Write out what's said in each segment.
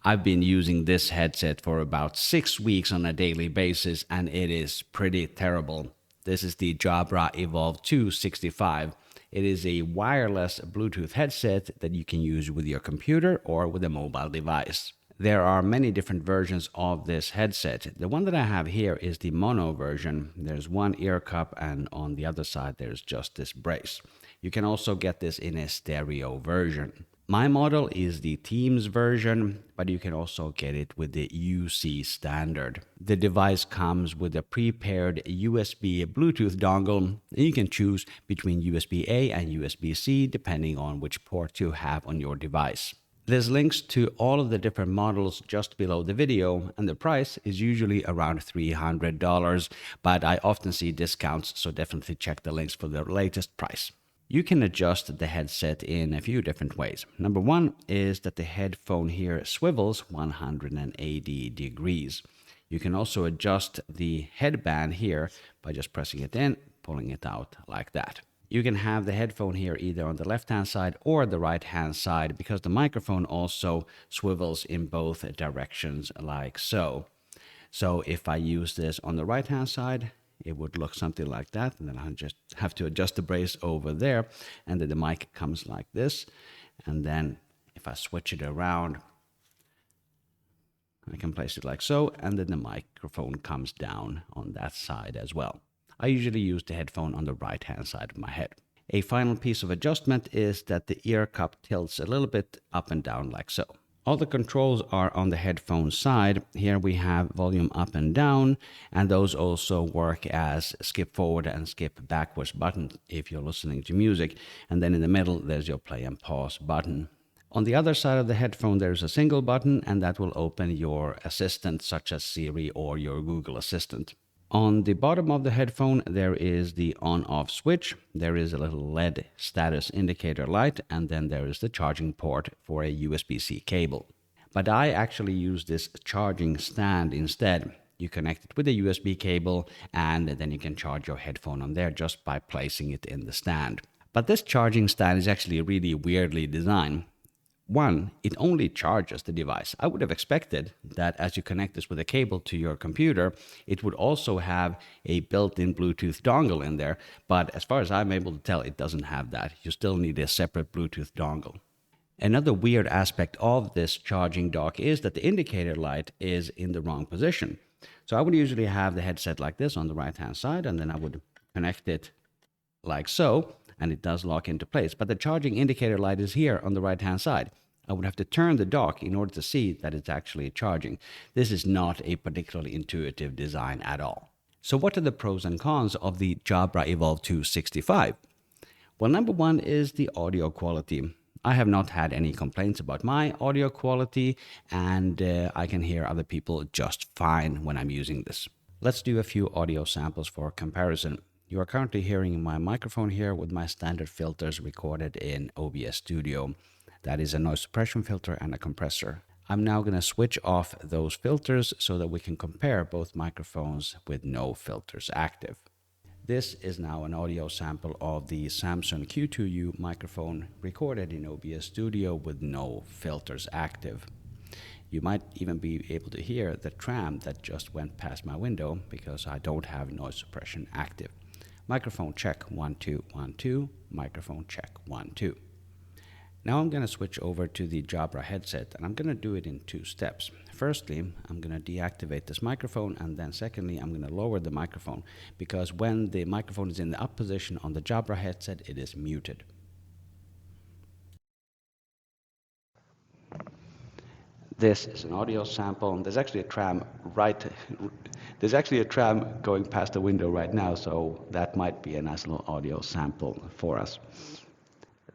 I've been using this headset for about 6 weeks on a daily basis, and it is pretty terrible. This is the Jabra Evolve2 65. It is a wireless Bluetooth headset that you can use with your computer or with a mobile device. There are many different versions of this headset. The one that I have here is the mono version. There's one ear cup, and on the other side there's just this brace. You can also get this in a stereo version. My model is the Teams version, but you can also get it with the UC standard. The device comes with a prepared USB Bluetooth dongle, and you can choose between USB-A and USB-C depending on which port you have on your device. There's links to all of the different models just below the video, and the price is usually around $300, but I often see discounts, so definitely check the links for the latest price. You can adjust the headset in a few different ways. Number one is that the headphone here swivels 180 degrees. You can also adjust the headband here by just pressing it in, pulling it out like that. You can have the headphone here either on the left-hand side or the right-hand side, because the microphone also swivels in both directions like so. So if I use this on the right-hand side, it would look something like that, and then I just have to adjust the brace over there, and then the mic comes like this. And then if I switch it around, I can place it like so, and then the microphone comes down on that side as well. I usually use the headphone on the right hand side of my head. A final piece of adjustment is that the ear cup tilts a little bit up and down like so. All the controls are on the headphone side. Here we have volume up and down, and those also work as skip forward and skip backwards buttons if you're listening to music. And then in the middle, there's your play and pause button. On the other side of the headphone, there's a single button, and that will open your assistant, such as Siri or your Google Assistant. On the bottom of the headphone, there is the on-off switch. There is a little LED status indicator light, and then there is the charging port for a USB-C cable. But I actually use this charging stand instead. You connect it with a USB cable, and then you can charge your headphone on there just by placing it in the stand. But this charging stand is actually really weirdly designed. One, it only charges the device. I would have expected that as you connect this with a cable to your computer, it would also have a built-in Bluetooth dongle in there. But as far as I'm able to tell, it doesn't have that. You still need a separate Bluetooth dongle. Another weird aspect of this charging dock is that the indicator light is in the wrong position. So I would usually have the headset like this on the right-hand side, and then I would connect it like so, and it does lock into place. But the charging indicator light is here on the right-hand side. I would have to turn the dock in order to see that it's actually charging. This is not a particularly intuitive design at all. So what are the pros and cons of the Jabra Evolve2 65? Well, number one is the audio quality. I have not had any complaints about my audio quality, and I can hear other people just fine when I'm using this. Let's do a few audio samples for comparison. You are currently hearing my microphone here with my standard filters recorded in OBS Studio. That is a noise suppression filter and a compressor. I'm now going to switch off those filters so that we can compare both microphones with no filters active. This is now an audio sample of the Samsung Q2U microphone recorded in OBS Studio with no filters active. You might even be able to hear the tram that just went past my window because I don't have noise suppression active. Microphone check 1 2 1 2. Microphone check 1 2. Now I'm going to switch over to the Jabra headset, and I'm going to do it in 2 steps. Firstly, I'm going to deactivate this microphone, and then secondly, I'm going to lower the microphone, because when the microphone is in the up position on the Jabra headset, it is muted. This is an audio sample. There's actually a tram going past the window right now, so that might be a nice little audio sample for us.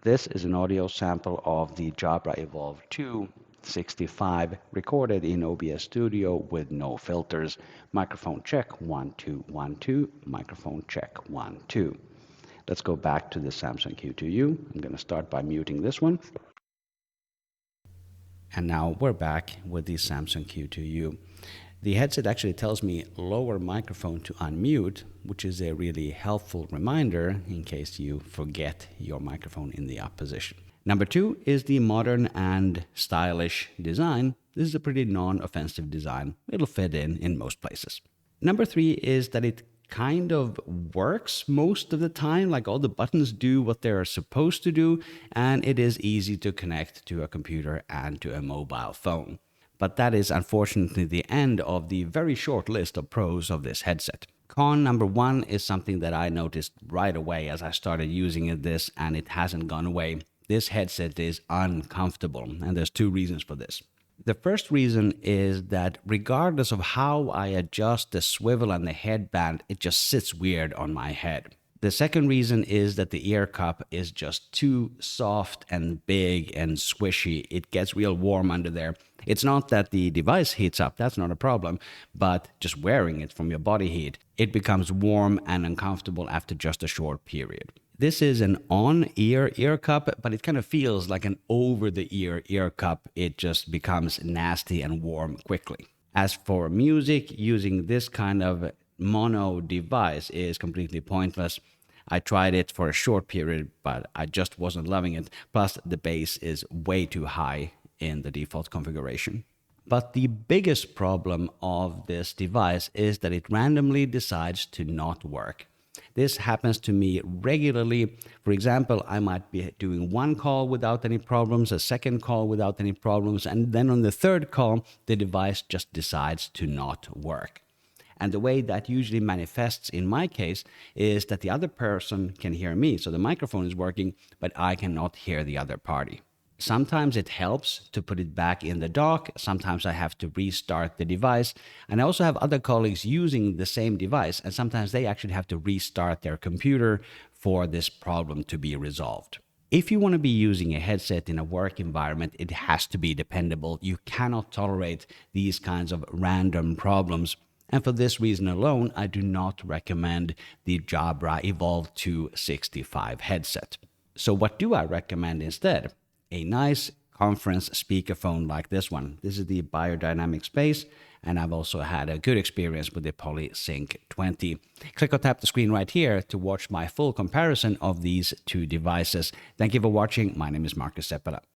This is an audio sample of the Jabra Evolve2 65 recorded in OBS Studio with no filters. Microphone check 1 2 1 2. Microphone check 1 2. Let's go back to the Samsung Q2U. I'm going to start by muting this one. And now we're back with the Samsung Q2U. The headset actually tells me lower microphone to unmute, which is a really helpful reminder in case you forget your microphone in the up position. Number 2 is the modern and stylish design. This is a pretty non-offensive design. It'll fit in most places. Number 3 is that it kind of works most of the time, like all the buttons do what they're supposed to do, and it is easy to connect to a computer and to a mobile phone. But that is unfortunately the end of the very short list of pros of this headset. Con number 1 is something that I noticed right away as I started using this, and it hasn't gone away. This headset is uncomfortable, and there's 2 reasons for this. The first reason is that regardless of how I adjust the swivel and the headband, it just sits weird on my head. The second reason is that the ear cup is just too soft and big and squishy. It gets real warm under there. It's not that the device heats up, that's not a problem, but just wearing it from your body heat, it becomes warm and uncomfortable after just a short period. This is an on-ear ear cup, but it kind of feels like an over-the-ear ear cup. It just becomes nasty and warm quickly. As for music, using this kind of mono device is completely pointless. I tried it for a short period, but I just wasn't loving it. Plus, the bass is way too high in the default configuration. But the biggest problem of this device is that it randomly decides to not work. This happens to me regularly. For example, I might be doing one call without any problems, a second call without any problems, and then on the third call, the device just decides to not work. And the way that usually manifests in my case is that the other person can hear me. So the microphone is working, but I cannot hear the other party. Sometimes it helps to put it back in the dock. Sometimes I have to restart the device. And I also have other colleagues using the same device, and sometimes they actually have to restart their computer for this problem to be resolved. If you want to be using a headset in a work environment, it has to be dependable. You cannot tolerate these kinds of random problems. And for this reason alone, I do not recommend the Jabra Evolve2 65 headset. So what do I recommend instead? A nice conference speakerphone like this one. This is the Beyerdynamic Space, and I've also had a good experience with the PolySync 20. Click or tap the screen right here to watch my full comparison of these 2 devices. Thank you for watching. My name is Markus.